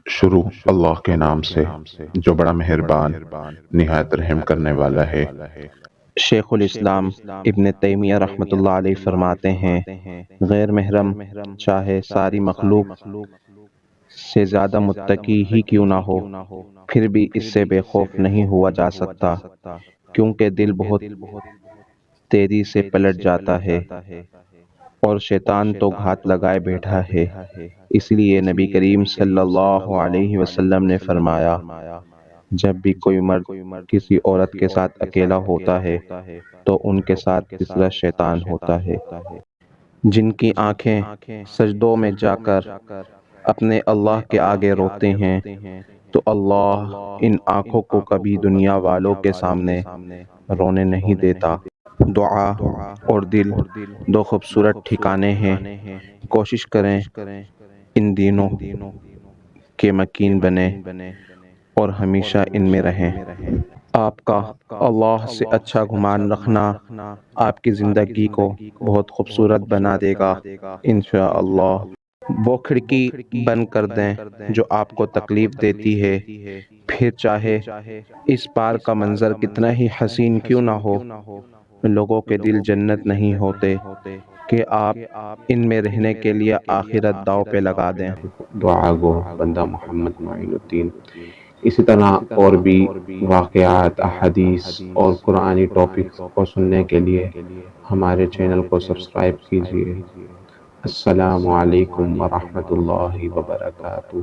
شروع اللہ کے نام سے جو بڑا مہربان نہایت رحم کرنے والا ہے۔ شیخ الاسلام ابن تیمیہ رحمۃ اللہ علیہ فرماتے ہیں، غیر محرم چاہے ساری مخلوق سے زیادہ متقی ہی کیوں نہ ہو، پھر بھی اس سے بے خوف نہیں ہوا جا سکتا، کیونکہ دل بہت تیزی سے پلٹ جاتا ہے اور شیطان تو گھات لگائے بیٹھا ہے۔ اس لیے نبی کریم صلی اللہ علیہ وسلم نے فرمایا، جب بھی کوئی مرد کسی عورت کے ساتھ اکیلا ہوتا ہے تو ان کے ساتھ تیسرا شیطان ہوتا ہے۔ جن کی آنکھیں سجدوں میں جا کر اپنے اللہ کے آگے روتے ہیں تو اللہ ان آنکھوں کو کبھی دنیا والوں کے سامنے رونے نہیں دیتا۔ دعا اور دل دو خوبصورت ٹھکانے ہیں، کوشش کریں ان دینوں کے مکین بنیں اور ہمیشہ ان میں رہیں۔ آپ کا اللہ سے اچھا گمان رکھنا آپ کی زندگی کو بہت خوبصورت بنا دے گا انشاءاللہ۔ وہ کھڑکی بند کر دیں جو آپ کو تکلیف دیتی ہے، پھر چاہے اس پار کا منظر کتنا ہی حسین کیوں نہ ہو، لوگوں کے دل جنت نہیں ہوتے کہ آپ ان میں رہنے کے لیے آخرت داؤ پہ لگا دیں۔ دعا گو بندہ محمد معین الدین۔ اسی طرح اور بھی واقعات، احادیث اور قرآنی ٹاپکس کو سننے کے لیے ہمارے چینل کو سبسکرائب کیجیے۔ السلام علیکم ورحمۃ اللہ وبرکاتہ۔